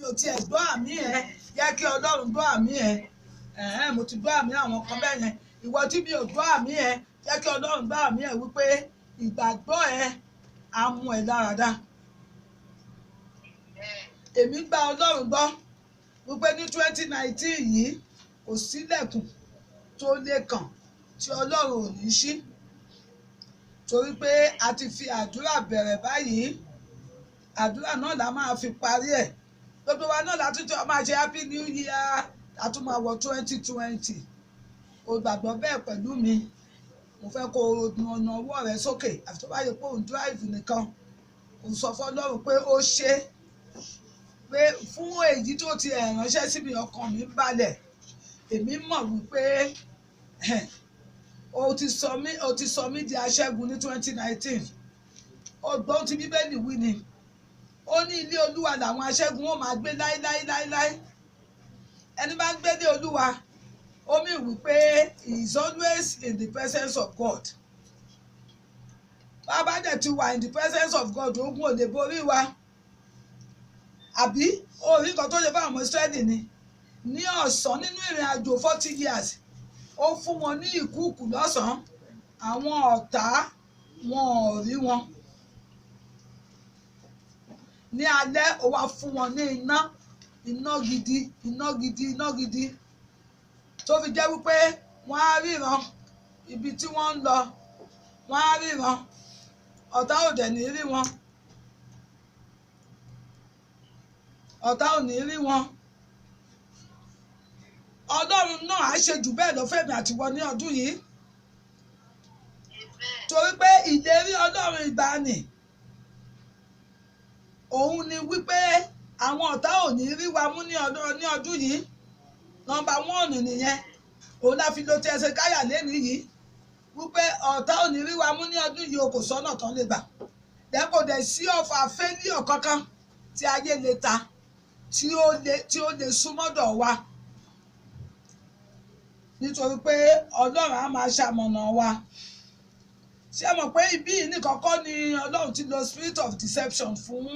ò tiẹ̀ gbọ́ àmì ẹ̀ jẹ́ kí Ọlọ́run gbọ́ àmì ẹ̀ mo ti gbọ́ àmì àwọn kan bẹ́ẹ̀ yẹn ìwọ tí mi ò gbọ́ àmì ẹ̀ jẹ́ kí Ọlọ́run gbọ́ àmì ẹ̀ wípé ìgbàgbọ́ ẹ̀ á mú ẹ dáradá. Èmi gba Ọlọ́run gbọ́ wípé ní 2019 yìí kò sílẹ̀kùn tó lè kàn tí Ọlọ́run ò ní ṣí torí pé a ti fi àdúrà bẹ̀rẹ̀ báyìí àdúrà náà la máa fi parí ẹ̀ gbogbo wa náà látúntò máa ṣe happy new year àtúmọ̀ àwọ̀ 2020 o gbàgbọ́ bẹ́ẹ̀ pẹ̀lú mi mo fẹ́ kó o ọ̀nà ọwọ́ rẹ sókè àfi tó bá yẹ pé òun drive nìkan o sọ fọ́lọ́run pé ó ṣe pé fún èyí tó ti ránṣẹ́ sí mi ọkàn mi balẹ̀ èmi mọ̀ wípé o ti sọ mí di aṣẹ́gun ní 2019 ọgbọ́n tí bíbélì wí ni ó ní ilé olúwa làwọn aṣẹ́gun ó máa gbé láíláíláíláí ẹni bá ń gbé ní olúwa ó mì wípé he is always in the presence of God bàbá dẹ̀ ti wà in the presence of God ogun ò lè borí wa àbí orí kan tó ṣe fún àwọn Ísírẹ́lì ni ní ọ̀sán nínú ìrìn àjò 40 years ó fún wọn ní ìkúùkù lọ́sàn-án àwọn ọ̀tá wọn ò rí wọn ní alẹ́ ó wá fún wọn ní iná gidi tó fi jẹ́ wípé wọ́n á ríran ibi tí wọ́n ń lọ wọ́n á ríran ọ̀tá ò dẹ̀ ní rí wọn ọ̀tá ò ní rí wọn Ọlọ́run náà á ṣe jù bẹ́ẹ̀ lọ fẹ́mi àtiwọ́ ní ọdún yìí torí pé ìlérí Ọlọ́run ìgbàanì òun ni wípé àwọn ọ̀tá ò ní rí wa mú ní ọdún yìí nọ́mbà 1 nìyẹn òun la fi lo ti Ẹsẹkáyà lẹ́nu yìí wípé ọ̀tá ò ní rí wa mú ní ọdún yìí o kò sọ́nà tán lè gbà kò dẹ̀ sí ọ̀fà fẹ́líọ̀ kankan tí ayé lè ta tí ó lè súnmọ́dọ̀ wa nítorí pé Ọlọ́run á máa ṣamọ̀nà wa ṣé mọ̀ pé ibí yìí nìkan kọ́ ni Ọlọ́run ti lo spirit of deception fún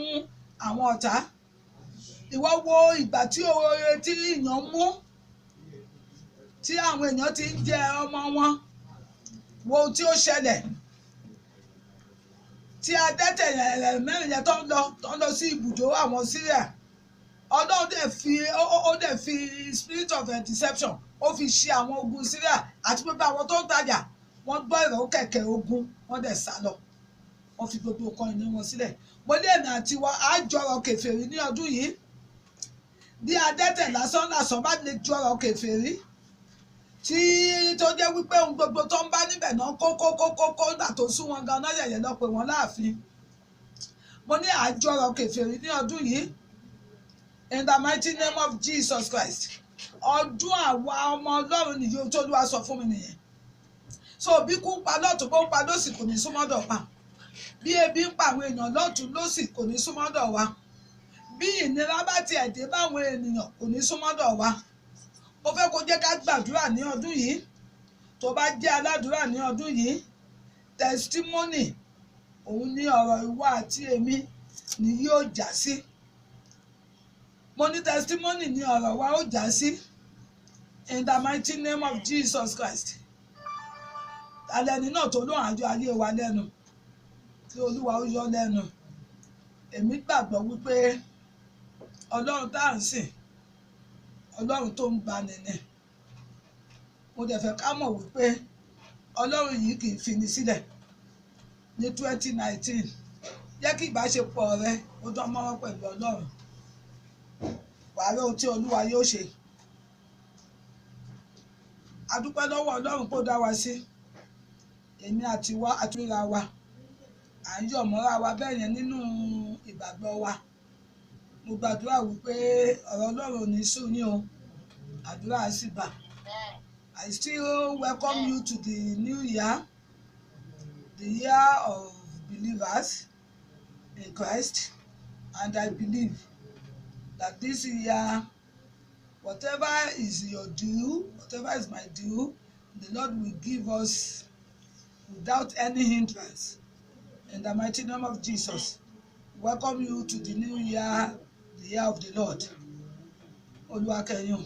àwọn ọ̀tá ìwọ wo ìgbà tí oore tí èèyàn mú tí àwọn èèyàn ti ń jẹ ọmọ wọn wo ohun tí ó ṣẹlẹ̀ tí adẹ́tẹ̀ mẹ́rin yẹn tó ń lọ sí ibùdó àwọn Syria Ọlọ́run dẹ̀ fi spirit of deception ó fi ṣe àwọn ogun Syria àti gbogbo àwọn tó ń tajà wọ́n gbọ́ ìró kẹ̀kẹ́ ogun wọ́n dẹ̀ sá lọ wọ́n fi gbogbo nǹkan ìní wọn sílẹ̀ mo ní èmi àti wọn á jọrọ kèfèrí ní ọdún yìí bí adẹ́tẹ̀ lásán bá lè jọrọ kèfèrí tí tó jẹ́ wípé ohun gbogbo tó ń bá níbẹ̀ náà kókó nígbà tó sún wọn ganan yẹ̀yẹ̀ lọ pé wọ́n láàfin mo ní àjọrọ kèfèrí ní ọdún yìí in the mighty name of Jesus Christ ọdún àwa ọmọ Ọlọ́run nìyí tó Olúwa sọ fún mi nìyẹn so bí kú ń pa lọ́tún bó ń pa lósì kò ní súnmọ́dọ̀ pa bí ebi ń pa àwọn èèyàn lọ́tún lósì kò ní súnmọ́dọ̀ wa bí ìnira bá tiẹ̀ dé báwọn ènìyàn kò ní súnmọ́dọ̀ wa mo fẹ́ kó jẹ́ ká gbàdúrà ní ọdún yìí tó bá jẹ́ aládùúrà ní ọdún yìí testimony òun ní ọ̀rọ̀ ìwọ àti èmi ni yóò já sí mo ní testimony ní ọ̀rọ̀ wa ó já sí in the mighty name of Jesus Christ alẹ́ni náà tó lóhùn àjọ ayé wa lẹ́nu tí Olúwa ó yọ lẹ́nu èmi gbàgbọ́ wípé Ọlọ́run tá à ń sìn Ọlọ́run tó ń gbani ni mo dẹ̀ fẹ́ ká mọ̀ wípé Ọlọ́run yìí kì í fini sílẹ̀ ní 2019 jẹ́ kí ìbáṣepọ̀ rẹ ó dán mọ́rán pẹ̀lú Ọlọ́run wàá rí ohun tí Olúwa yóò ṣe a dúpẹ́ lọ́wọ́ Ọlọ́run kó dá wa sí èmi àti wa àtúnra wa à ń yọ̀ mọ́ra wa bẹ́ẹ̀ yẹn nínú ìgbàgbọ́ wa mo gbàdúrà wípé ọ̀rọ̀ Ọlọ́run ò ní sùn ní o àdúrà sì bà I still welcome you to the new year, the year of believers in Christ, and I believe that this year whatever is your due, whatever is my due, the Lord will give us without any hindrance. In the mighty name of Jesus, welcome you to the new year, the year of the Lord. Oluwakeyin.